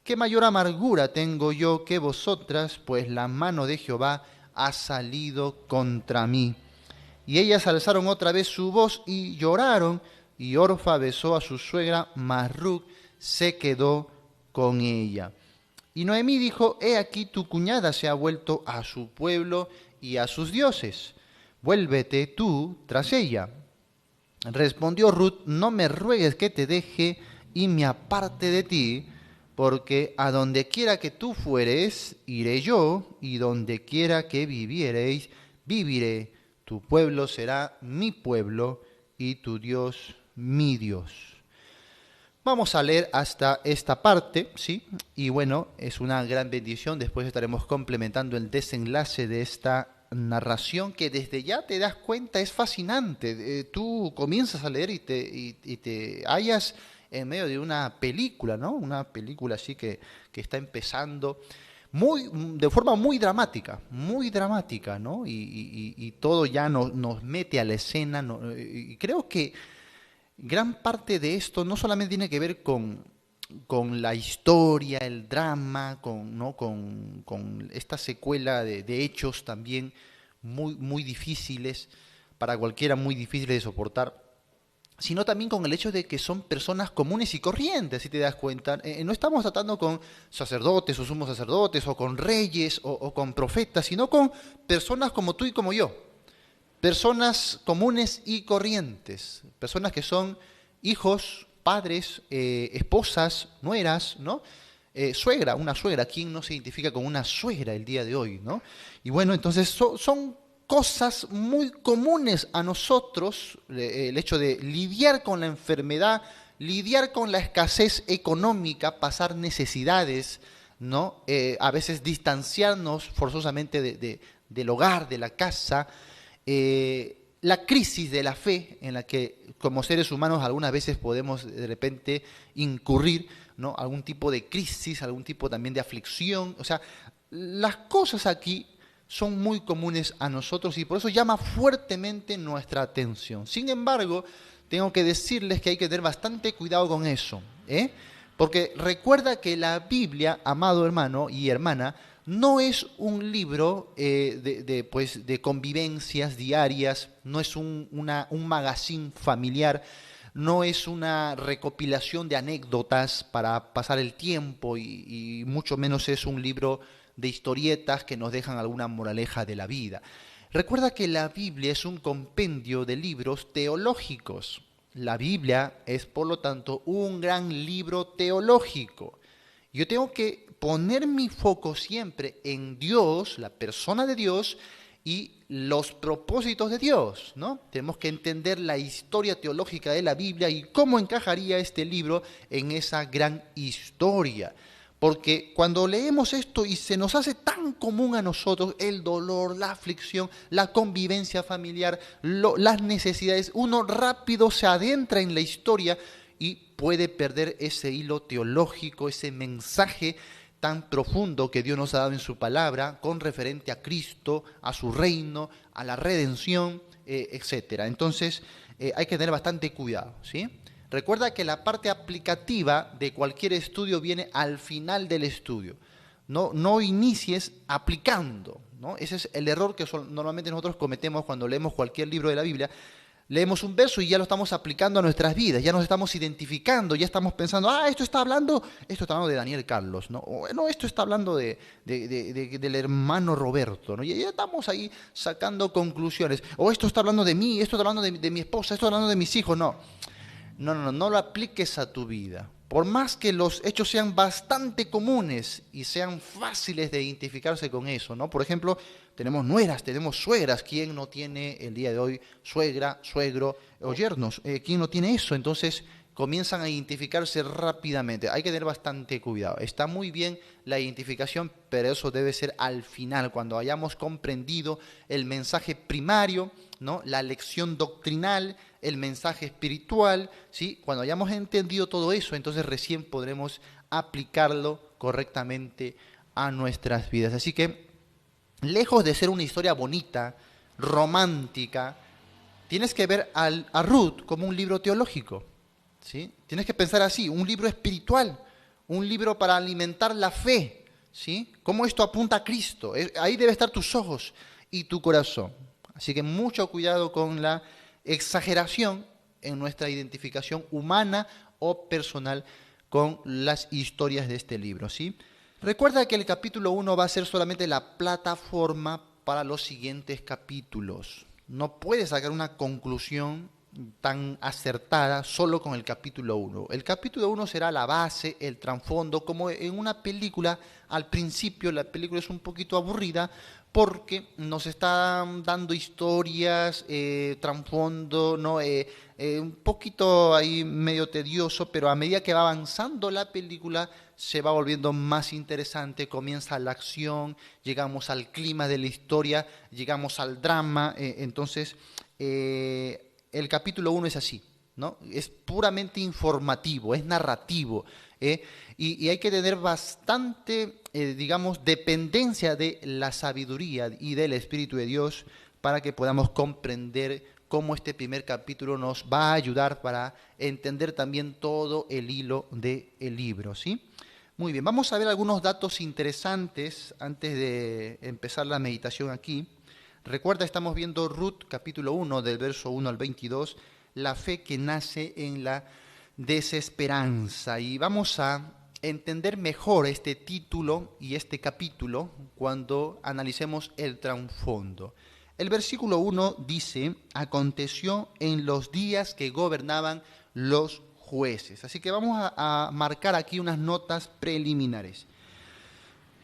¿Qué mayor amargura tengo yo que vosotras? Pues la mano de Jehová ha salido contra mí. Y ellas alzaron otra vez su voz y lloraron, y Orfa besó a su suegra, mas Ruth se quedó con ella. Y Noemí dijo, he aquí tu cuñada se ha vuelto a su pueblo y a sus dioses. Vuélvete tú tras ella. Respondió Ruth, no me ruegues que te deje y me aparte de ti, porque a donde quiera que tú fueres, iré yo, y donde quiera que viviereis, viviré. Tu pueblo será mi pueblo, y tu Dios mi Dios. Vamos a leer hasta esta parte, ¿sí? Y bueno, es una gran bendición. Después estaremos complementando el desenlace de esta narración que desde ya te das cuenta es fascinante. Tú comienzas a leer y te hallas en medio de una película, ¿no? Una película así que está empezando de forma muy dramática, ¿no? Y todo ya nos mete a la escena. Y creo que gran parte de esto no solamente tiene que ver con la historia, el drama, ¿no? con esta secuela de hechos también muy difíciles, para cualquiera muy difíciles de soportar, sino también con el hecho de que son personas comunes y corrientes, si te das cuenta. No estamos tratando con sacerdotes o sumos sacerdotes, o con reyes o con profetas, sino con personas como tú y como yo. Personas comunes y corrientes, personas que son hijos, padres, esposas, nueras, ¿no? Suegra, una suegra, ¿quién no se identifica con una suegra el día de hoy, ¿no? Y bueno, entonces son cosas muy comunes a nosotros, el hecho de lidiar con la enfermedad, lidiar con la escasez económica, pasar necesidades, ¿no? A veces distanciarnos forzosamente del hogar, de la casa, la crisis de la fe en la que como seres humanos algunas veces podemos de repente incurrir, ¿no? Algún tipo de crisis, algún tipo también de aflicción. O sea, las cosas aquí son muy comunes a nosotros y por eso llama fuertemente nuestra atención. Sin embargo, tengo que decirles que hay que tener bastante cuidado con eso, ¿eh? Porque recuerda que la Biblia, amado hermano y hermana, no es un libro pues, de convivencias diarias, no es un magazine familiar, no es una recopilación de anécdotas para pasar el tiempo y mucho menos es un libro de historietas que nos dejan alguna moraleja de la vida. Recuerda que la Biblia es un compendio de libros teológicos. La Biblia es, por lo tanto, un gran libro teológico. Yo tengo que poner mi foco siempre en Dios, la persona de Dios y los propósitos de Dios, ¿no? Tenemos que entender la historia teológica de la Biblia y cómo encajaría este libro en esa gran historia. Porque cuando leemos esto y se nos hace tan común a nosotros el dolor, la aflicción, la convivencia familiar, las necesidades, uno rápido se adentra en la historia y puede perder ese hilo teológico, ese mensaje tan profundo que Dios nos ha dado en su palabra con referente a Cristo, a su reino, a la redención, etcétera. Entonces hay que tener bastante cuidado, ¿sí? Recuerda que la parte aplicativa de cualquier estudio viene al final del estudio. No inicies aplicando, ¿no? Ese es el error que normalmente nosotros cometemos cuando leemos cualquier libro de la Biblia. Leemos un verso y ya lo estamos aplicando a nuestras vidas, ya nos estamos identificando, ya estamos pensando, esto está hablando de Daniel Carlos, ¿no? O, no, esto está hablando del hermano Roberto, ¿no? Y ya estamos ahí sacando conclusiones. O esto está hablando de mí, esto está hablando de mi esposa, esto está hablando de mis hijos, no. No lo apliques a tu vida. Por más que los hechos sean bastante comunes y sean fáciles de identificarse con eso, ¿no? Por ejemplo, tenemos nueras, tenemos suegras. ¿Quién no tiene el día de hoy suegra, suegro o yernos? ¿Quién no tiene eso? Entonces comienzan a identificarse rápidamente. Hay que tener bastante cuidado. Está muy bien la identificación, pero eso debe ser al final, cuando hayamos comprendido el mensaje primario, ¿no? La lección doctrinal, el mensaje espiritual, ¿sí? Cuando hayamos entendido todo eso, entonces recién podremos aplicarlo correctamente a nuestras vidas. Así que, lejos de ser una historia bonita, romántica, tienes que ver a Ruth como un libro teológico, ¿sí? Tienes que pensar así, un libro espiritual, un libro para alimentar la fe, ¿sí? Cómo esto apunta a Cristo. Ahí debe estar tus ojos y tu corazón. Así que mucho cuidado con la exageración en nuestra identificación humana o personal con las historias de este libro, ¿sí? Recuerda que el capítulo 1 va a ser solamente la plataforma para los siguientes capítulos. No puedes sacar una conclusión tan acertada solo con el capítulo 1. El capítulo 1 será la base, el trasfondo, como en una película. Al principio la película es un poquito aburrida porque nos está dando historias, trasfondo, ¿no? Un poquito ahí medio tedioso, pero a medida que va avanzando la película se va volviendo más interesante, comienza la acción, llegamos al clima de la historia, llegamos al drama, entonces el capítulo 1 es así, ¿no? Es puramente informativo, es narrativo, y hay que tener bastante, digamos, dependencia de la sabiduría y del Espíritu de Dios para que podamos comprender cómo este primer capítulo nos va a ayudar para entender también todo el hilo del libro, ¿sí? Muy bien, vamos a ver algunos datos interesantes antes de empezar la meditación aquí. Recuerda, estamos viendo Ruth capítulo 1 del verso 1 al 22, la fe que nace en la desesperanza. Y vamos a entender mejor este título y este capítulo cuando analicemos el trasfondo. El versículo 1 dice, aconteció en los días que gobernaban los jueces. Así que vamos a marcar aquí unas notas preliminares.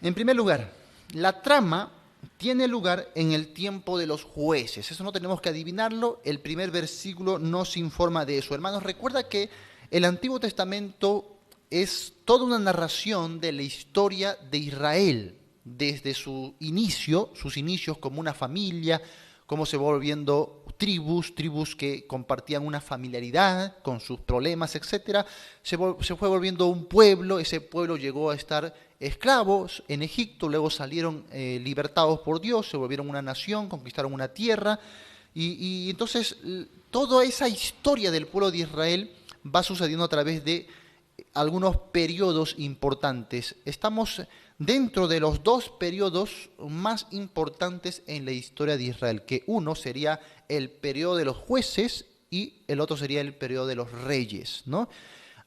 En primer lugar, la trama tiene lugar en el tiempo de los jueces. Eso no tenemos que adivinarlo. El primer versículo nos informa de eso. Hermanos, recuerda que el Antiguo Testamento es toda una narración de la historia de Israel, desde sus inicios como una familia, cómo se va volviendo tribus que compartían una familiaridad con sus problemas, etc. Se fue volviendo un pueblo, ese pueblo llegó a estar esclavos en Egipto, luego salieron libertados por Dios, se volvieron una nación, conquistaron una tierra, y entonces toda esa historia del pueblo de Israel va sucediendo a través de algunos periodos importantes. Estamos dentro de los dos periodos más importantes en la historia de Israel, que uno sería el periodo de los jueces y el otro sería el periodo de los reyes, ¿no?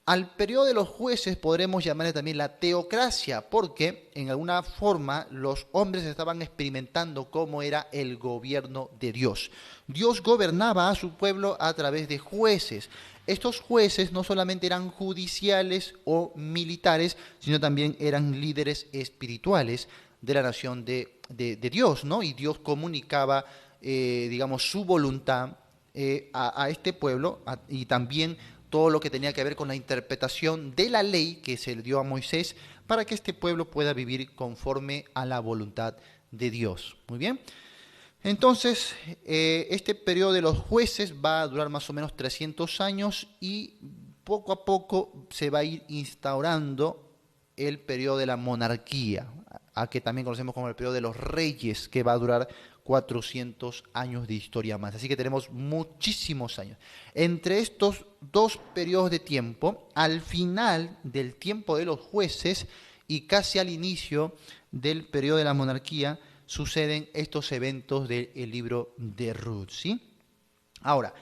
Al periodo de los jueces podremos llamarle también la teocracia, porque en alguna forma los hombres estaban experimentando cómo era el gobierno de Dios. Dios gobernaba a su pueblo a través de jueces. Estos jueces no solamente eran judiciales o militares, sino también eran líderes espirituales de la nación de Dios, ¿no? Y Dios comunicaba, digamos, su voluntad a este pueblo y también todo lo que tenía que ver con la interpretación de la ley que se le dio a Moisés para que este pueblo pueda vivir conforme a la voluntad de Dios. Muy bien. Entonces, este periodo de los jueces va a durar más o menos 300 años y poco a poco se va a ir instaurando el periodo de la monarquía, a que también conocemos como el periodo de los reyes, que va a durar 400 años de historia más. Así que tenemos muchísimos años. Entre estos dos periodos de tiempo, al final del tiempo de los jueces y casi al inicio del periodo de la monarquía, suceden estos eventos del libro de Ruth, ¿sí? Ahora,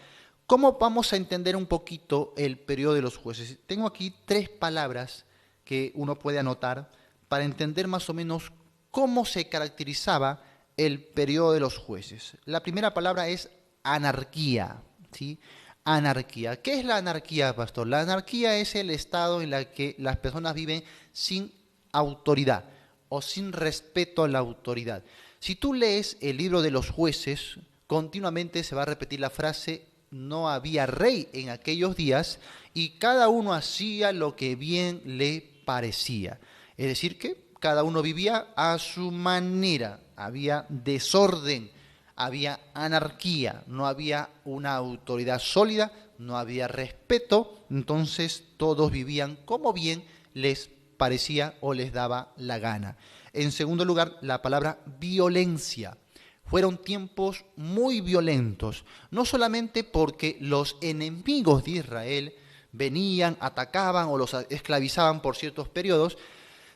¿cómo vamos a entender un poquito el periodo de los jueces? Tengo aquí 3 palabras que uno puede anotar para entender más o menos cómo se caracterizaba el periodo de los jueces. La primera palabra es anarquía, ¿sí? Anarquía. ¿Qué es la anarquía, pastor? La anarquía es el estado en el que las personas viven sin autoridad o sin respeto a la autoridad. Si tú lees el libro de los jueces, continuamente se va a repetir la frase, no había rey en aquellos días y cada uno hacía lo que bien le parecía. Es decir, que cada uno vivía a su manera, había desorden, había anarquía, no había una autoridad sólida, no había respeto, entonces todos vivían como bien les parecía o les daba la gana. En segundo lugar, la palabra violencia. Fueron tiempos muy violentos, no solamente porque los enemigos de Israel venían, atacaban o los esclavizaban por ciertos periodos,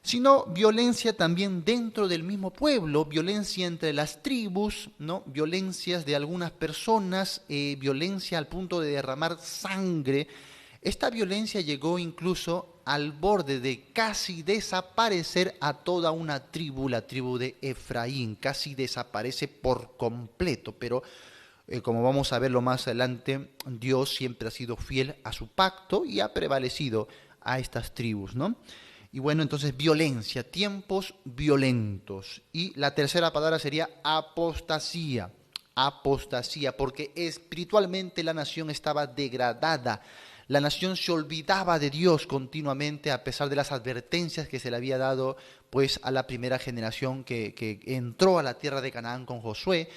sino violencia también dentro del mismo pueblo, violencia entre las tribus, ¿no? Violencias de algunas personas, violencia al punto de derramar sangre. Esta violencia llegó incluso al borde de casi desaparecer a toda una tribu, la tribu de Efraín, casi desaparece por completo, pero como vamos a verlo más adelante, Dios siempre ha sido fiel a su pacto y ha prevalecido a estas tribus, ¿no? Y bueno, entonces violencia, tiempos violentos. Y la tercera palabra sería apostasía. Apostasía, porque espiritualmente la nación estaba degradada. La nación se olvidaba de Dios continuamente a pesar de las advertencias que se le había dado pues a la primera generación que entró a la tierra de Canaán con Josué.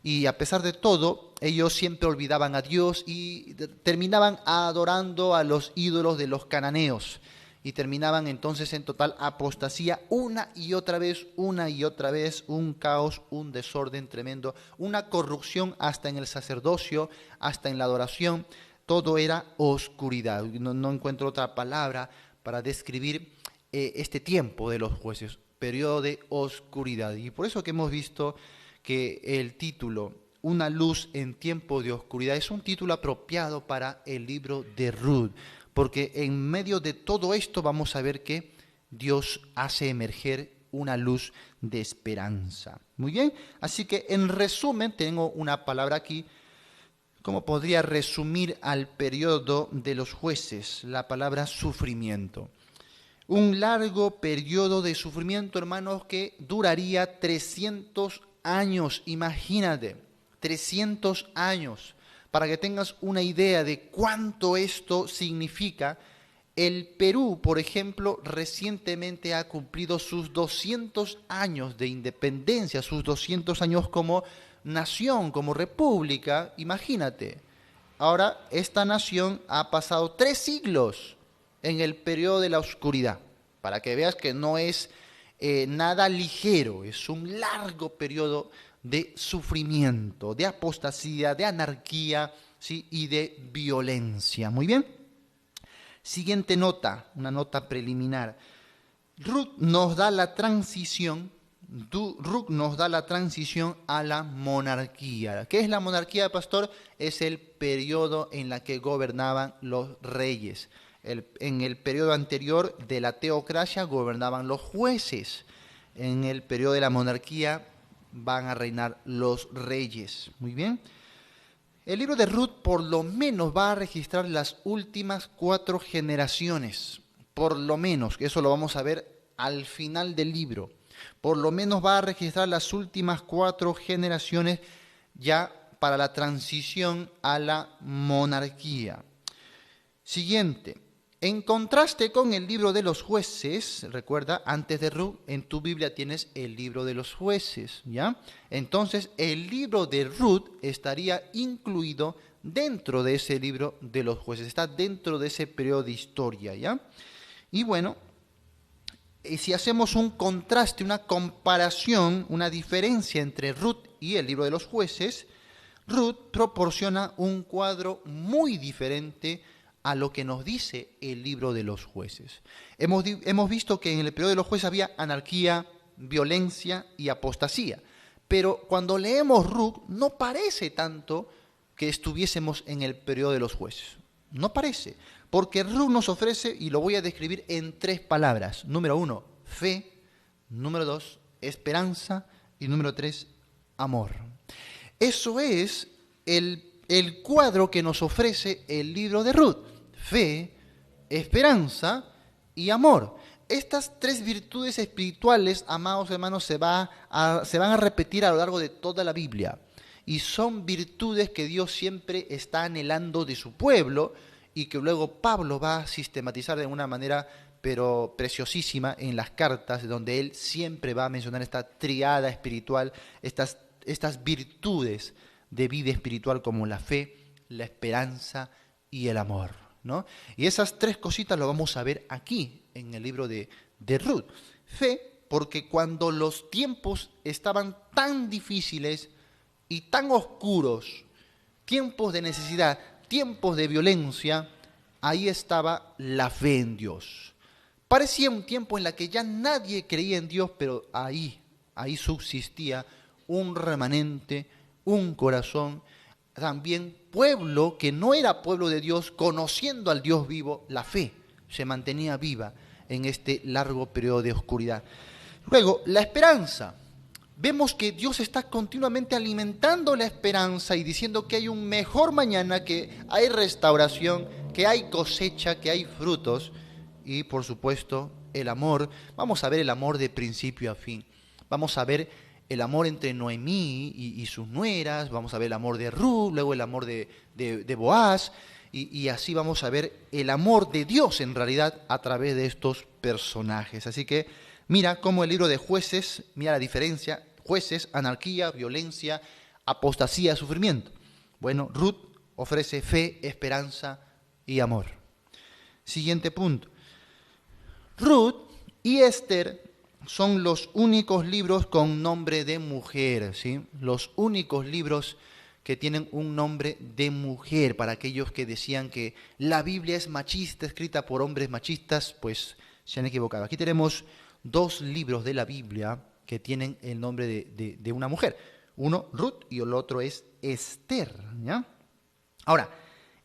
Y a pesar de todo, ellos siempre olvidaban a Dios y terminaban adorando a los ídolos de los cananeos. Y terminaban entonces en total apostasía una y otra vez, un caos, un desorden tremendo, una corrupción hasta en el sacerdocio, hasta en la adoración, todo era oscuridad. No encuentro otra palabra para describir este tiempo de los jueces, periodo de oscuridad. Y por eso que hemos visto que el título, Una luz en tiempo de oscuridad, es un título apropiado para el libro de Ruth, porque en medio de todo esto vamos a ver que Dios hace emerger una luz de esperanza. Muy bien, así que en resumen tengo una palabra aquí, como podría resumir al periodo de los jueces, la palabra sufrimiento. Un largo periodo de sufrimiento, hermanos, que duraría 300 años, imagínate, 300 años. Para que tengas una idea de cuánto esto significa, el Perú, por ejemplo, recientemente ha cumplido sus 200 años de independencia, sus 200 años como nación, como república, imagínate. Ahora, esta nación ha pasado 3 siglos en el periodo de la oscuridad, para que veas que no es nada ligero, es un largo periodo de sufrimiento, de apostasía, de anarquía, ¿sí? Y de violencia. Muy bien. Siguiente nota, una nota preliminar. Ruth nos da la transición a la monarquía. ¿Qué es la monarquía, pastor? Es el periodo en la que gobernaban los reyes. En el periodo anterior de la teocracia gobernaban los jueces. En el periodo de la monarquía van a reinar los reyes. Muy bien. El libro de Ruth por lo menos va a registrar las últimas 4 generaciones. Por lo menos, que eso lo vamos a ver al final del libro. Por lo menos va a registrar las últimas 4 generaciones ya para la transición a la monarquía. Siguiente. En contraste con el libro de los jueces, recuerda, antes de Ruth, en tu Biblia tienes el libro de los jueces, ¿ya? Entonces, el libro de Ruth estaría incluido dentro de ese libro de los jueces, está dentro de ese periodo de historia, ¿ya? Y bueno, si hacemos un contraste, una comparación, una diferencia entre Ruth y el libro de los jueces, Ruth proporciona un cuadro muy diferente a lo que nos dice el libro de los jueces. Hemos visto que en el periodo de los jueces había anarquía, violencia y apostasía, pero cuando leemos Ruth no parece tanto que estuviésemos en el periodo de los jueces. No parece, porque Ruth nos ofrece, y lo voy a describir en 3 palabras. Número 1, fe. Número 2, esperanza. Y número 3, amor. Eso es el cuadro que nos ofrece el libro de Ruth. Fe, esperanza y amor. Estas 3 virtudes espirituales, amados hermanos, se van a repetir a lo largo de toda la Biblia. Y son virtudes que Dios siempre está anhelando de su pueblo y que luego Pablo va a sistematizar de una manera pero preciosísima en las cartas, donde él siempre va a mencionar esta triada espiritual, estas virtudes de vida espiritual como la fe, la esperanza y el amor, ¿no? Y esas 3 cositas lo vamos a ver aquí en el libro de Ruth. Fe, porque cuando los tiempos estaban tan difíciles y tan oscuros, tiempos de necesidad, tiempos de violencia, ahí estaba la fe en Dios. Parecía un tiempo en el que ya nadie creía en Dios, pero ahí subsistía un remanente, un corazón, también pueblo que no era pueblo de Dios, conociendo al Dios vivo, la fe se mantenía viva en este largo periodo de oscuridad. Luego, la esperanza. Vemos que Dios está continuamente alimentando la esperanza y diciendo que hay un mejor mañana, que hay restauración, que hay cosecha, que hay frutos y, por supuesto, el amor. Vamos a ver el amor de principio a fin. Vamos a ver el amor entre Noemí y sus nueras, vamos a ver el amor de Ruth, luego el amor de Boaz, y así vamos a ver el amor de Dios en realidad a través de estos personajes. Así que mira cómo el libro de Jueces, mira la diferencia: Jueces, anarquía, violencia, apostasía, sufrimiento. Bueno, Ruth ofrece fe, esperanza y amor. Siguiente punto. Ruth y Esther son los únicos libros con nombre de mujer, ¿sí? Los únicos libros que tienen un nombre de mujer. Para aquellos que decían que la Biblia es machista, escrita por hombres machistas, pues se han equivocado. Aquí tenemos 2 libros de la Biblia que tienen el nombre de una mujer. Uno, Ruth, y el otro es Esther, ¿ya? Ahora,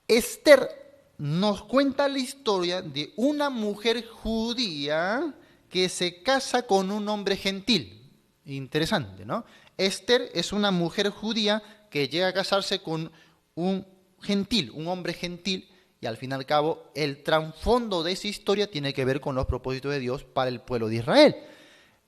Esther nos cuenta la historia de una mujer judía que se casa con un hombre gentil. Interesante, ¿no? Esther es una mujer judía que llega a casarse con un gentil, un hombre gentil, y al fin y al cabo el trasfondo de esa historia tiene que ver con los propósitos de Dios para el pueblo de Israel.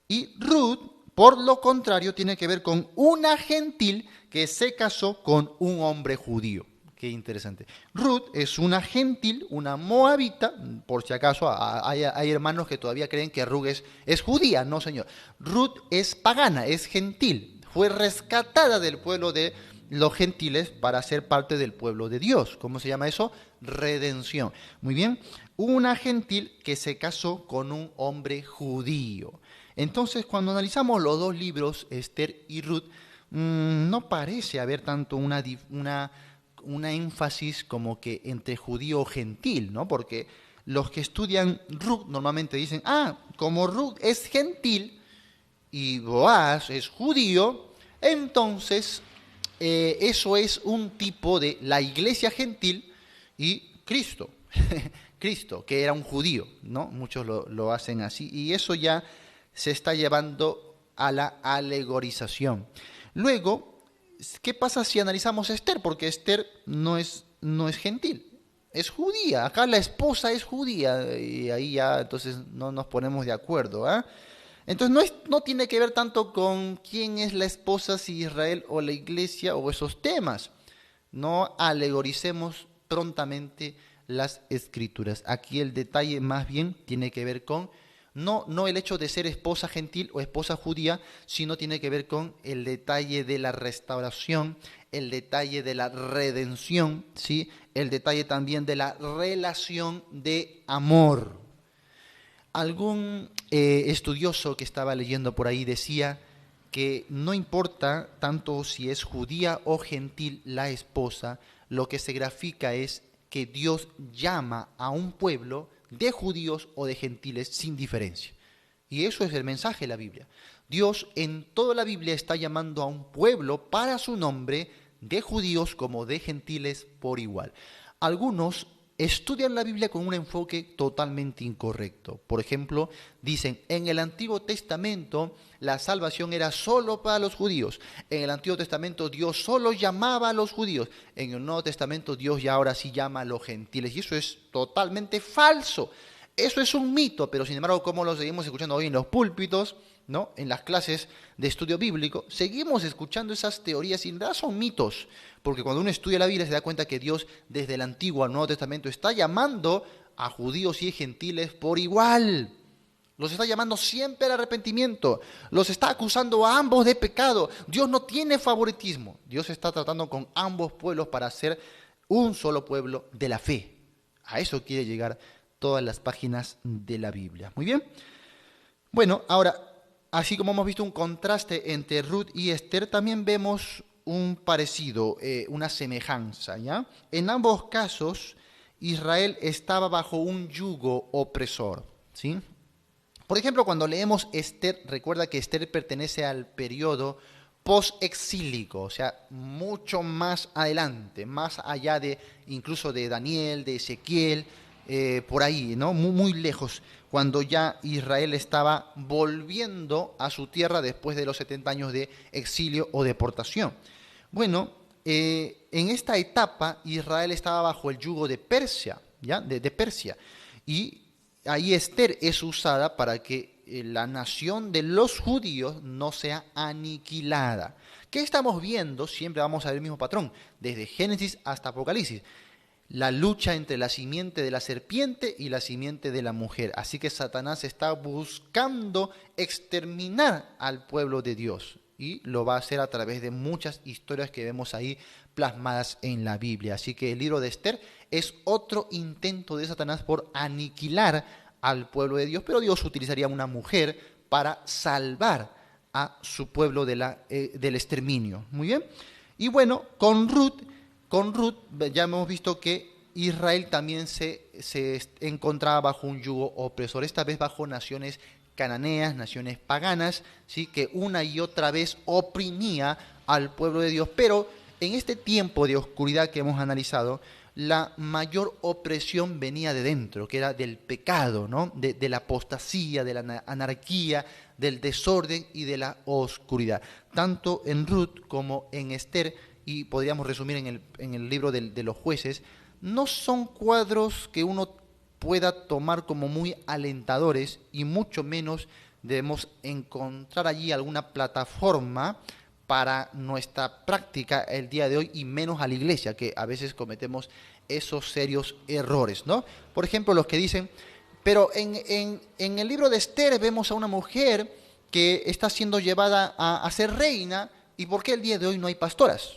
Y Ruth, por lo contrario, tiene que ver con una gentil que se casó con un hombre judío. Qué interesante. Ruth es una gentil, una moabita, por si acaso hay hermanos que todavía creen que Ruth es judía. No, señor. Ruth es pagana, es gentil. Fue rescatada del pueblo de los gentiles para ser parte del pueblo de Dios. ¿Cómo se llama eso? Redención. Muy bien. Una gentil que se casó con un hombre judío. Entonces, cuando analizamos los 2 libros, Esther y Ruth, no parece haber tanto una énfasis como que entre judío o gentil, ¿no? Porque los que estudian Ruth normalmente dicen, como Ruth es gentil y Boaz es judío, entonces eso es un tipo de la iglesia gentil y Cristo, Cristo, que era un judío, ¿no? Muchos lo hacen así, y eso ya se está llevando a la alegorización. Luego, ¿qué pasa si analizamos Esther? Porque Esther no es gentil, es judía. Acá la esposa es judía y ahí ya entonces no nos ponemos de acuerdo, ¿eh? Entonces no tiene que ver tanto con quién es la esposa, si Israel o la iglesia o esos temas. No alegoricemos prontamente las escrituras. Aquí el detalle más bien tiene que ver con no el hecho de ser esposa gentil o esposa judía, sino tiene que ver con el detalle de la restauración, el detalle de la redención, ¿sí? El detalle también de la relación de amor. Algún estudioso que estaba leyendo por ahí decía que no importa tanto si es judía o gentil la esposa, lo que se grafica es que Dios llama a un pueblo de judíos o de gentiles sin diferencia. Y eso es el mensaje de la Biblia. Dios en toda la Biblia está llamando a un pueblo para su nombre, de judíos como de gentiles por igual. Algunos estudian la Biblia con un enfoque totalmente incorrecto. Por ejemplo, dicen, en el Antiguo Testamento la salvación era solo para los judíos. En el Antiguo Testamento Dios solo llamaba a los judíos. En el Nuevo Testamento Dios ya ahora sí llama a los gentiles. Y eso es totalmente falso. Eso es un mito, pero sin embargo, como lo seguimos escuchando hoy en los púlpitos, ¿no? En las clases de estudio bíblico, seguimos escuchando esas teorías y en realidad son mitos, porque cuando uno estudia la Biblia se da cuenta que Dios desde el Antiguo al Nuevo Testamento está llamando a judíos y gentiles por igual. Los está llamando siempre al arrepentimiento, los está acusando a ambos de pecado. Dios no tiene favoritismo, Dios está tratando con ambos pueblos para hacer un solo pueblo de la fe. A eso quiere llegar todas las páginas de la Biblia. Muy bien. Bueno, ahora, así como hemos visto un contraste entre Ruth y Esther, también vemos un parecido, una semejanza, ¿ya? En ambos casos Israel estaba bajo un yugo opresor, ¿sí? Por ejemplo, cuando leemos Esther, recuerda que Esther pertenece al periodo post-exílico, o sea, mucho más adelante, más allá de incluso de Daniel, de Ezequiel, por ahí, ¿no? Muy, muy lejos, cuando ya Israel estaba volviendo a su tierra después de los 70 años de exilio o deportación. Bueno, en esta etapa Israel estaba bajo el yugo de Persia, ¿ya? De Persia, y ahí Esther es usada para que la nación de los judíos no sea aniquilada. ¿Qué estamos viendo? Siempre vamos a ver el mismo patrón, desde Génesis hasta Apocalipsis. La lucha entre la simiente de la serpiente y la simiente de la mujer. Así que Satanás está buscando exterminar al pueblo de Dios. Y lo va a hacer a través de muchas historias que vemos ahí plasmadas en la Biblia. Así que el libro de Esther es otro intento de Satanás por aniquilar al pueblo de Dios, pero Dios utilizaría una mujer para salvar a su pueblo del exterminio. Muy bien. Y bueno, con Ruth ya hemos visto que Israel también se encontraba bajo un yugo opresor, esta vez bajo naciones cananeas, naciones paganas, ¿sí? Que una y otra vez oprimía al pueblo de Dios. Pero en este tiempo de oscuridad que hemos analizado, la mayor opresión venía de dentro, que era del pecado, ¿no? De la apostasía, de la anarquía, del desorden y de la oscuridad. Tanto en Ruth como en Esther, y podríamos resumir en el libro de los jueces, no son cuadros que uno pueda tomar como muy alentadores, y mucho menos debemos encontrar allí alguna plataforma para nuestra práctica el día de hoy, y menos a la iglesia, que a veces cometemos esos serios errores, ¿no? Por ejemplo, los que dicen, pero en el libro de Esther vemos a una mujer que está siendo llevada a ser reina, ¿y por qué el día de hoy no hay pastoras?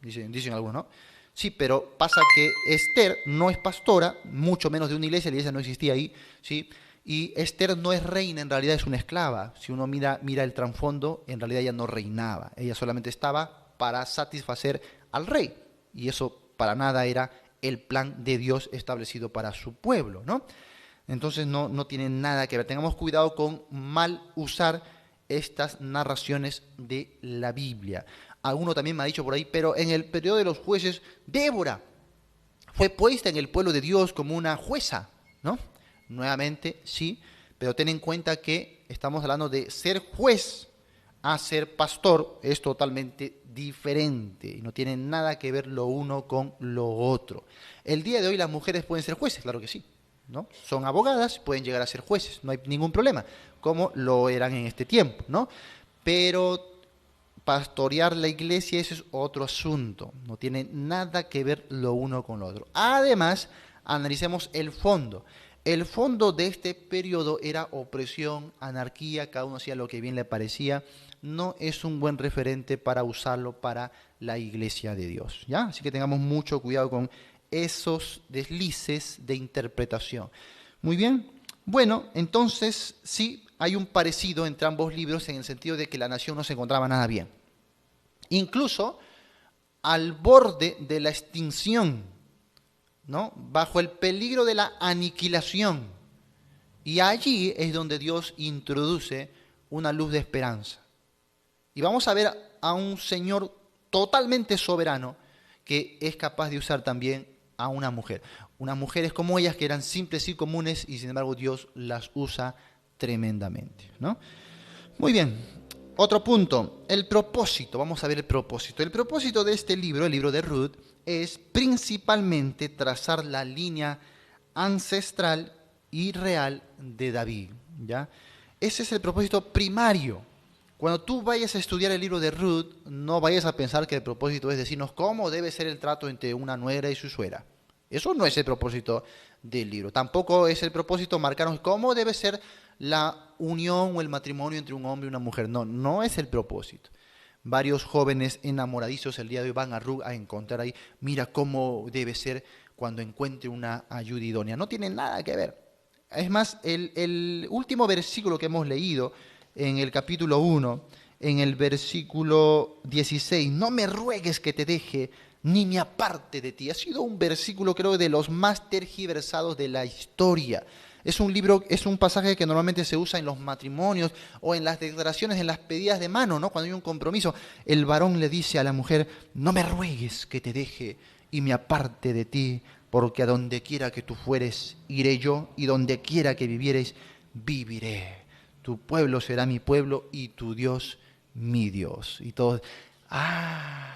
Dicen algunos, ¿no? Sí, pero pasa que Esther no es pastora, mucho menos de una iglesia, la iglesia no existía ahí, ¿sí? Y Esther no es reina, en realidad es una esclava. Si uno mira el trasfondo, en realidad ella no reinaba, ella solamente estaba para satisfacer al rey, y eso para nada era el plan de Dios establecido para su pueblo, ¿no? Entonces no tiene nada que ver. Tengamos cuidado con mal usar estas narraciones de la Biblia. Alguno también me ha dicho por ahí, pero en el periodo de los jueces, Débora fue puesta en el pueblo de Dios como una jueza, ¿no? Nuevamente, sí, pero ten en cuenta que estamos hablando de ser juez a ser pastor, es totalmente diferente y no tiene nada que ver lo uno con lo otro. El día de hoy las mujeres pueden ser jueces, claro que sí, ¿no? Son abogadas, pueden llegar a ser jueces, no hay ningún problema, como lo eran en este tiempo, ¿no? Pero pastorear la iglesia, ese es otro asunto, no tiene nada que ver lo uno con lo otro. Además, analicemos el fondo. El fondo de este periodo era opresión, anarquía, cada uno hacía lo que bien le parecía. No es un buen referente para usarlo para la iglesia de Dios, ¿ya? Así que tengamos mucho cuidado con esos deslices de interpretación. Muy bien. Bueno, entonces sí hay un parecido entre ambos libros en el sentido de que la nación no se encontraba nada bien. Incluso al borde de la extinción, ¿no? Bajo el peligro de la aniquilación. Y allí es donde Dios introduce una luz de esperanza. Y vamos a ver a un Señor totalmente soberano que es capaz de usar también a una mujer. Unas mujeres como ellas que eran simples y comunes y sin embargo Dios las usa tremendamente, ¿no? Muy bien. Otro punto, el propósito. Vamos a ver el propósito. El propósito de este libro, el libro de Ruth, es principalmente trazar la línea ancestral y real de David, ¿ya? Ese es el propósito primario. Cuando tú vayas a estudiar el libro de Ruth, no vayas a pensar que el propósito es decirnos cómo debe ser el trato entre una nuera y su suegra. Eso no es el propósito del libro. Tampoco es el propósito marcarnos cómo debe ser la unión o el matrimonio entre un hombre y una mujer. No, no es el propósito. Varios jóvenes enamoradizos el día de hoy van a Ruth a encontrar ahí, mira cómo debe ser cuando encuentre una ayuda idónea. No tiene nada que ver. Es más, el último versículo que hemos leído en el capítulo 1 en el versículo 16, no me ruegues que te deje, ni me aparte de ti. Ha sido un versículo, creo, de los más tergiversados de la historia. Es un libro, es un pasaje que normalmente se usa en los matrimonios o en las declaraciones, en las pedidas de mano, ¿no? Cuando hay un compromiso, el varón le dice a la mujer, no me ruegues que te deje y me aparte de ti, porque a donde quiera que tú fueres, iré yo, y donde quiera que vivieres, viviré. Tu pueblo será mi pueblo y tu Dios mi Dios. Y todos,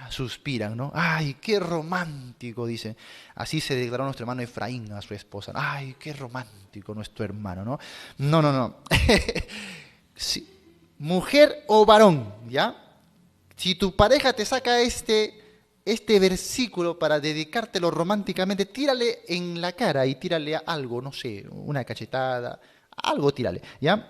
suspiran, ¿no? Ay, qué romántico, dice. Así se declaró nuestro hermano Efraín a su esposa. Ay, qué romántico nuestro hermano, ¿no? No, no, no. Sí. Mujer o varón, ¿ya? Si tu pareja te saca este versículo para dedicártelo románticamente, tírale en la cara y tírale algo, no sé, una cachetada, algo tírale, ¿ya?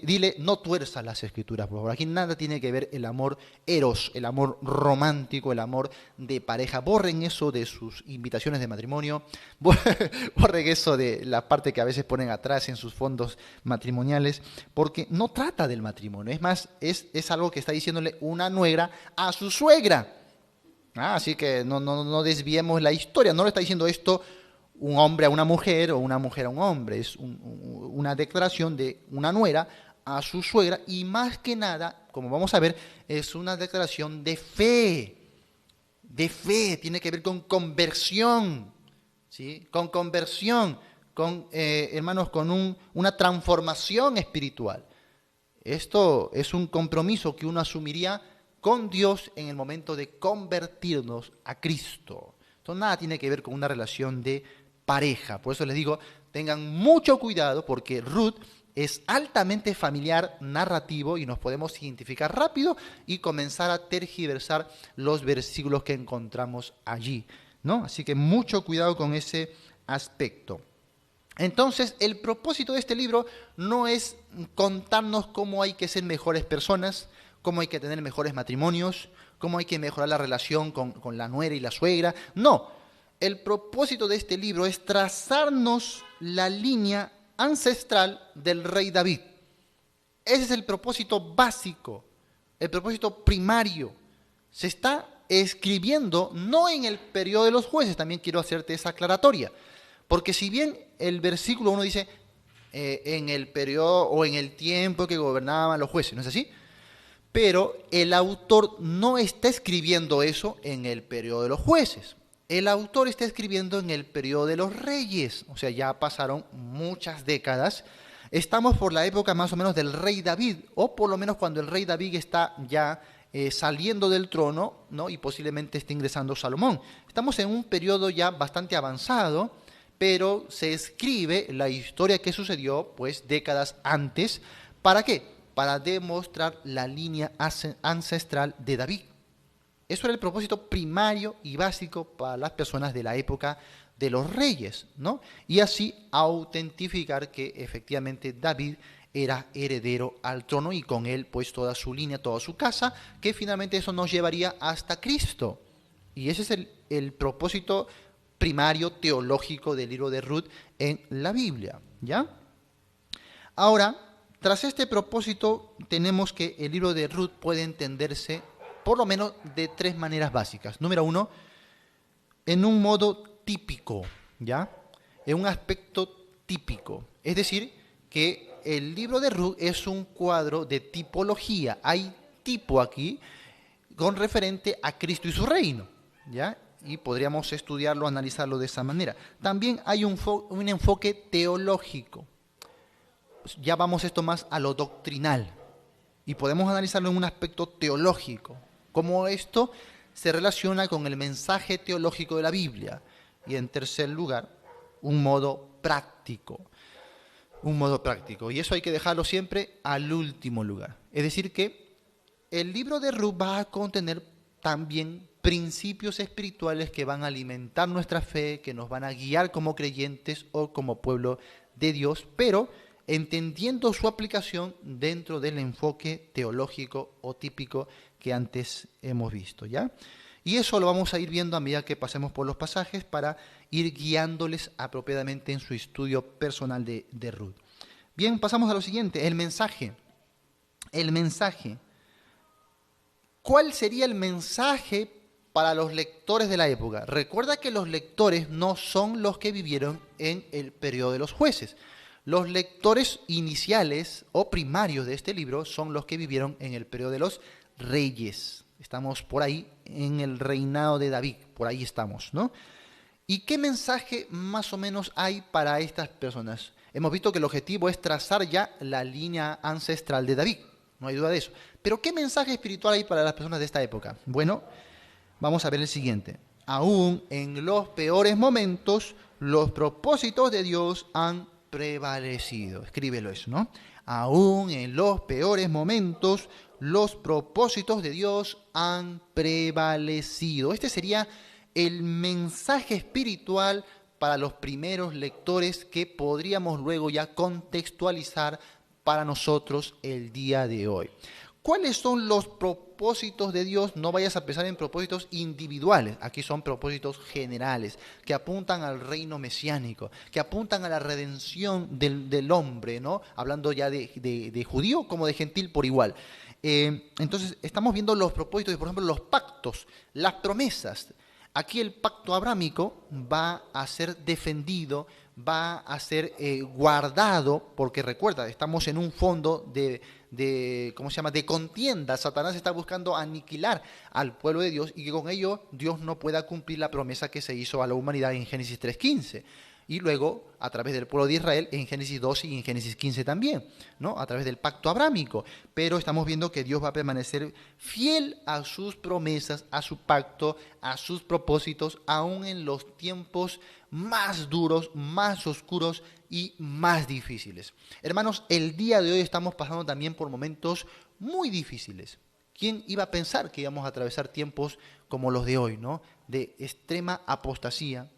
Dile, no tuerzas las escrituras, por favor. Aquí nada tiene que ver el amor eros, el amor romántico, el amor de pareja. Borren eso de sus invitaciones de matrimonio, borren eso de la parte que a veces ponen atrás en sus fondos matrimoniales, porque no trata del matrimonio. Es más, es algo que está diciéndole una nuera a su suegra. Así que no desviemos la historia. No le está diciendo esto un hombre a una mujer o una mujer a un hombre. Es una declaración de una nuera a su suegra y más que nada, como vamos a ver, es una declaración de fe. De fe, tiene que ver con conversión, ¿sí? Con conversión, hermanos, con una transformación espiritual. Esto es un compromiso que uno asumiría con Dios en el momento de convertirnos a Cristo. Entonces nada tiene que ver con una relación de pareja. Por eso les digo, tengan mucho cuidado porque Ruth es altamente familiar, narrativo y nos podemos identificar rápido y comenzar a tergiversar los versículos que encontramos allí, ¿no? Así que mucho cuidado con ese aspecto. Entonces, el propósito de este libro no es contarnos cómo hay que ser mejores personas, cómo hay que tener mejores matrimonios, cómo hay que mejorar la relación con la nuera y la suegra. No, el propósito de este libro es trazarnos la línea ancestral del rey David. Ese es el propósito básico, el propósito primario. Se está escribiendo no en el periodo de los jueces, también quiero hacerte esa aclaratoria. Porque si bien el versículo 1 dice en el periodo o en el tiempo que gobernaban los jueces, ¿no es así? Pero el autor no está escribiendo eso en el periodo de los jueces. El autor está escribiendo en el periodo de los reyes. O sea, ya pasaron muchas décadas. Estamos por la época más o menos del rey David, o por lo menos cuando el rey David está ya saliendo del trono, ¿no? Y posiblemente esté ingresando Salomón. Estamos en un periodo ya bastante avanzado, pero se escribe la historia que sucedió pues décadas antes. ¿Para qué? Para demostrar la línea ancestral de David. Eso era el propósito primario y básico para las personas de la época de los reyes, ¿no? Y así autentificar que efectivamente David era heredero al trono y con él pues toda su línea, toda su casa, que finalmente eso nos llevaría hasta Cristo. Y ese es el propósito primario teológico del libro de Ruth en la Biblia, ¿ya? Ahora, tras este propósito, tenemos que el libro de Ruth puede entenderse por lo menos de tres maneras básicas. Número uno, en un modo típico, ¿ya? En un aspecto típico. Es decir, que el libro de Ruth es un cuadro de tipología. Hay tipo aquí con referente a Cristo y su reino, ¿ya? Y podríamos estudiarlo, analizarlo de esa manera. También hay un enfoque teológico. Ya vamos esto más a lo doctrinal. Y podemos analizarlo en un aspecto teológico. Cómo esto se relaciona con el mensaje teológico de la Biblia. Y en tercer lugar, un modo práctico. Un modo práctico. Y eso hay que dejarlo siempre al último lugar. Es decir que el libro de Ruth va a contener también principios espirituales que van a alimentar nuestra fe, que nos van a guiar como creyentes o como pueblo de Dios, pero entendiendo su aplicación dentro del enfoque teológico o típico que antes hemos visto, ¿ya? Y eso lo vamos a ir viendo a medida que pasemos por los pasajes para ir guiándoles apropiadamente en su estudio personal de Ruth. Bien, pasamos a lo siguiente, el mensaje. El mensaje. ¿cuál sería el mensaje para los lectores de la época? Recuerda que los lectores no son los que vivieron en el periodo de los jueces. Los lectores iniciales o primarios de este libro son los que vivieron en el periodo de los reyes. Estamos por ahí en el reinado de David, por ahí estamos, ¿no? ¿Y qué mensaje más o menos hay para estas personas? Hemos visto que el objetivo es trazar ya la línea ancestral de David, no hay duda de eso. Pero ¿qué mensaje espiritual hay para las personas de esta época? Bueno, vamos a ver el siguiente. Aún en los peores momentos, los propósitos de Dios han prevalecido. Escríbelo eso, ¿no? Aún en los peores momentos, los propósitos de Dios han prevalecido. Este sería el mensaje espiritual para los primeros lectores que podríamos luego ya contextualizar para nosotros el día de hoy. ¿Cuáles son los propósitos de Dios? No vayas a pensar en propósitos individuales. Aquí son propósitos generales que apuntan al reino mesiánico, que apuntan a la redención del hombre, ¿no? Hablando ya de judío como de gentil por igual. Entonces, estamos viendo los propósitos, por ejemplo, los pactos, las promesas. Aquí el pacto abrámico va a ser defendido, va a ser guardado, porque recuerda, estamos en un fondo ¿cómo se llama?, de contienda. Satanás está buscando aniquilar al pueblo de Dios y que con ello Dios no pueda cumplir la promesa que se hizo a la humanidad en Génesis 3:15. Y luego, a través del pueblo de Israel, en Génesis 12 y en Génesis 15 también, ¿no? A través del pacto abrámico. Pero estamos viendo que Dios va a permanecer fiel a sus promesas, a su pacto, a sus propósitos, aún en los tiempos más duros, más oscuros y más difíciles. Hermanos, el día de hoy estamos pasando también por momentos muy difíciles. ¿Quién iba a pensar que íbamos a atravesar tiempos como los de hoy, ¿no? De extrema apostasía,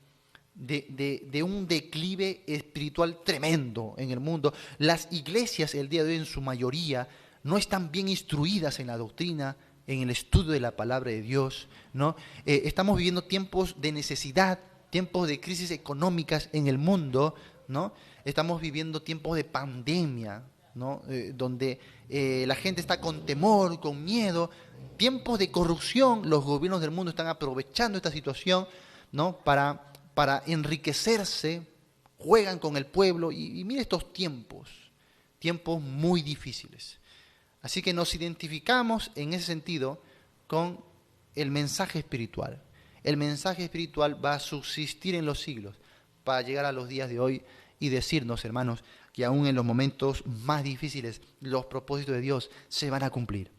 de un declive espiritual tremendo en el mundo. Las iglesias el día de hoy en su mayoría no están bien instruidas en la doctrina, en el estudio de la palabra de Dios, ¿no? Estamos viviendo tiempos de necesidad, tiempos de crisis económicas en el mundo, ¿no? Estamos viviendo tiempos de pandemia, ¿no? Donde la gente está con temor, con miedo, tiempos de corrupción. Los gobiernos del mundo están aprovechando esta situación, ¿no? para enriquecerse, juegan con el pueblo y mire estos tiempos muy difíciles. Así que nos identificamos en ese sentido con el mensaje espiritual. El mensaje espiritual va a subsistir en los siglos para llegar a los días de hoy y decirnos, hermanos, que aún en los momentos más difíciles los propósitos de Dios se van a cumplir.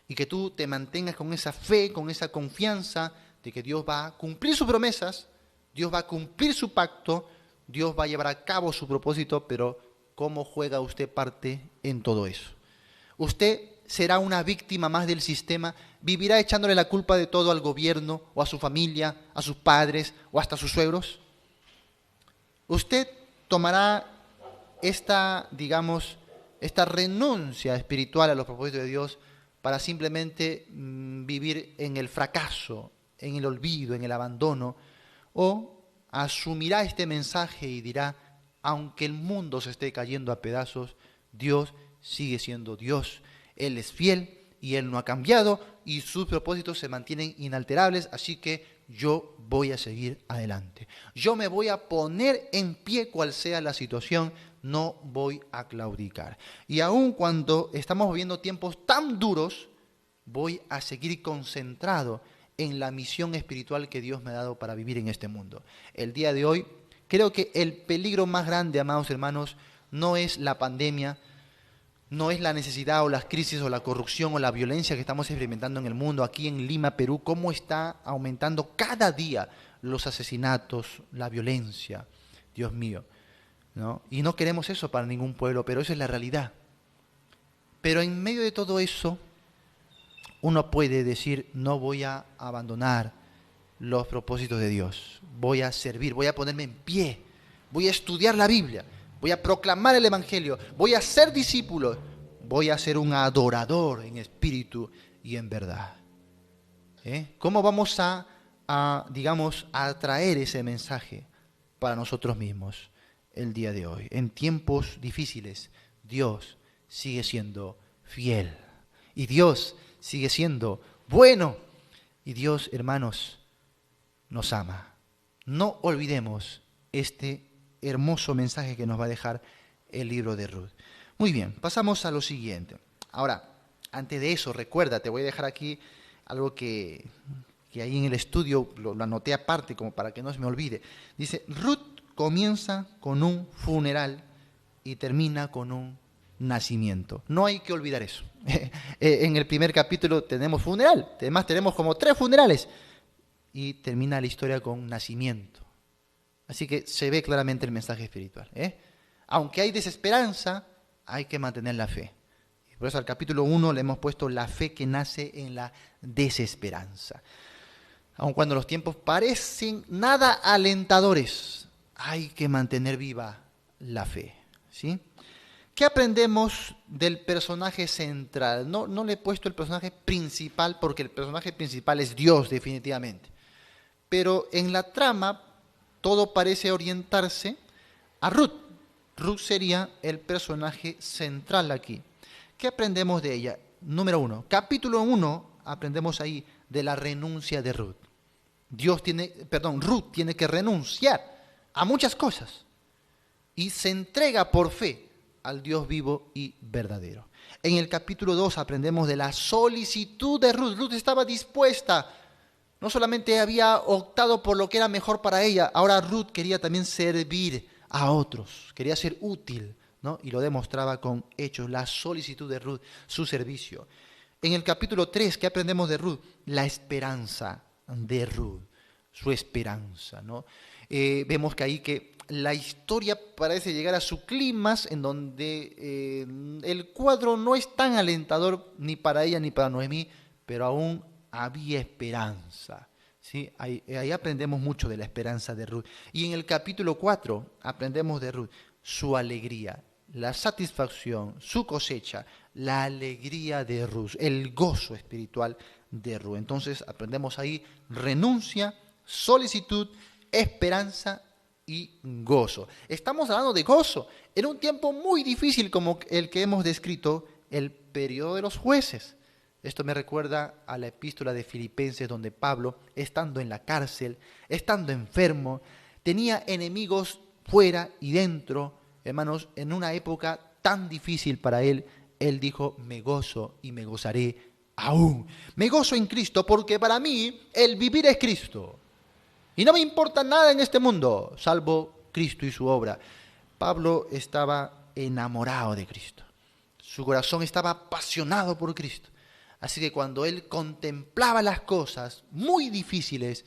Y que tú te mantengas con esa fe, con esa confianza de que Dios va a cumplir sus promesas, Dios va a cumplir su pacto, Dios va a llevar a cabo su propósito, pero ¿cómo juega usted parte en todo eso? ¿Usted será una víctima más del sistema? ¿Vivirá echándole la culpa de todo al gobierno o a su familia, a sus padres o hasta a sus suegros? ¿Usted tomará esta renuncia espiritual a los propósitos de Dios para simplemente vivir en el fracaso, en el olvido, en el abandono? ¿O asumirá este mensaje y dirá, aunque el mundo se esté cayendo a pedazos, Dios sigue siendo Dios, Él es fiel y Él no ha cambiado y sus propósitos se mantienen inalterables, así que yo voy a seguir adelante. Yo me voy a poner en pie cual sea la situación, no voy a claudicar. Y aun cuando estamos viviendo tiempos tan duros, voy a seguir concentrado en la misión espiritual que Dios me ha dado para vivir en este mundo. El día de hoy, creo que el peligro más grande, amados hermanos, no es la pandemia, no es la necesidad o las crisis o la corrupción o la violencia que estamos experimentando en el mundo, aquí en Lima, Perú, cómo está aumentando cada día los asesinatos, la violencia, Dios mío, ¿no? Y no queremos eso para ningún pueblo, pero esa es la realidad. Pero en medio de todo eso, uno puede decir, no voy a abandonar los propósitos de Dios, voy a servir, voy a ponerme en pie, voy a estudiar la Biblia, voy a proclamar el Evangelio, voy a ser discípulo, voy a ser un adorador en espíritu y en verdad. ¿Cómo vamos a traer ese mensaje para nosotros mismos el día de hoy? En tiempos difíciles, Dios sigue siendo fiel y Dios sigue siendo bueno. Y Dios, hermanos, nos ama. No olvidemos este hermoso mensaje que nos va a dejar el libro de Ruth. Muy bien, pasamos a lo siguiente. Ahora, antes de eso, recuerda, te voy a dejar aquí algo que ahí en el estudio lo anoté aparte como para que no se me olvide. Dice, Ruth comienza con un funeral y termina con un nacimiento. No hay que olvidar eso. En el primer capítulo tenemos funeral, además tenemos como 3 funerales y termina la historia con nacimiento. Así que se ve claramente el mensaje espiritual. Aunque hay desesperanza, hay que mantener la fe. Por eso al capítulo 1 le hemos puesto la fe que nace en la desesperanza. Aun cuando los tiempos parecen nada alentadores, hay que mantener viva la fe. ¿Sí? ¿Qué aprendemos del personaje central? No le he puesto el personaje principal porque el personaje principal es Dios definitivamente. Pero en la trama todo parece orientarse a Ruth. Ruth sería el personaje central aquí. ¿Qué aprendemos de ella? Número 1. Capítulo 1 aprendemos ahí de la renuncia de Ruth. Ruth tiene que renunciar a muchas cosas y se entrega por fe al Dios vivo y verdadero. En el capítulo 2 aprendemos de la solicitud de Ruth. Ruth estaba dispuesta, no solamente había optado por lo que era mejor para ella, ahora Ruth quería también servir a otros, quería ser útil, ¿no? Y lo demostraba con hechos, la solicitud de Ruth, su servicio. En el capítulo 3, ¿qué aprendemos de Ruth? La esperanza de Ruth, su esperanza, ¿no? Vemos que ahí que la historia parece llegar a su clímax en donde el cuadro no es tan alentador ni para ella ni para Noemí, pero aún había esperanza. ¿Sí? Ahí aprendemos mucho de la esperanza de Ruth. Y en el capítulo 4 aprendemos de Ruth su alegría, la satisfacción, su cosecha, la alegría de Ruth, el gozo espiritual de Ruth. Entonces aprendemos ahí renuncia, solicitud, esperanza y gozo. Estamos hablando de gozo en un tiempo muy difícil como el que hemos descrito, el periodo de los jueces. Esto me recuerda a la epístola de Filipenses, donde Pablo, estando en la cárcel, estando enfermo, tenía enemigos fuera y dentro. Hermanos, en una época tan difícil para él, él dijo, me gozo y me gozaré aún. Me gozo en Cristo porque para mí el vivir es Cristo. Y no me importa nada en este mundo, salvo Cristo y su obra. Pablo estaba enamorado de Cristo. Su corazón estaba apasionado por Cristo. Así que cuando él contemplaba las cosas muy difíciles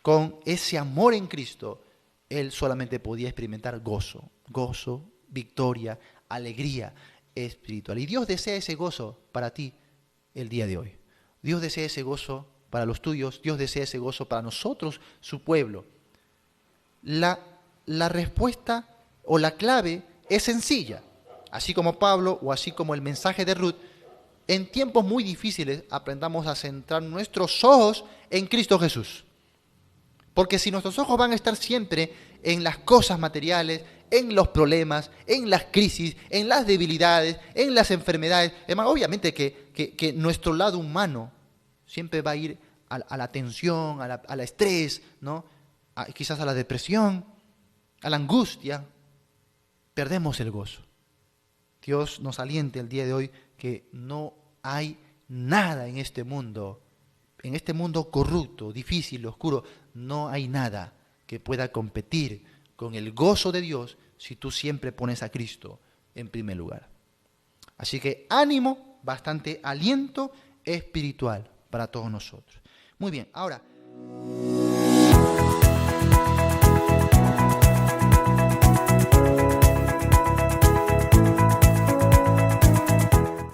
con ese amor en Cristo, él solamente podía experimentar gozo, victoria, alegría espiritual. Y Dios desea ese gozo para ti el día de hoy. Dios desea ese gozo para los tuyos, Dios desea ese gozo para nosotros, su pueblo. La respuesta o la clave es sencilla. Así como Pablo o así como el mensaje de Ruth, en tiempos muy difíciles aprendamos a centrar nuestros ojos en Cristo Jesús. Porque si nuestros ojos van a estar siempre en las cosas materiales, en los problemas, en las crisis, en las debilidades, en las enfermedades, obviamente que nuestro lado humano siempre va a ir a la tensión, al estrés, ¿no? Quizás a la depresión, a la angustia. Perdemos el gozo. Dios nos aliente el día de hoy que no hay nada en este mundo corrupto, difícil, oscuro, no hay nada que pueda competir con el gozo de Dios si tú siempre pones a Cristo en primer lugar. Así que ánimo, bastante aliento espiritual para todos nosotros. Muy bien, ahora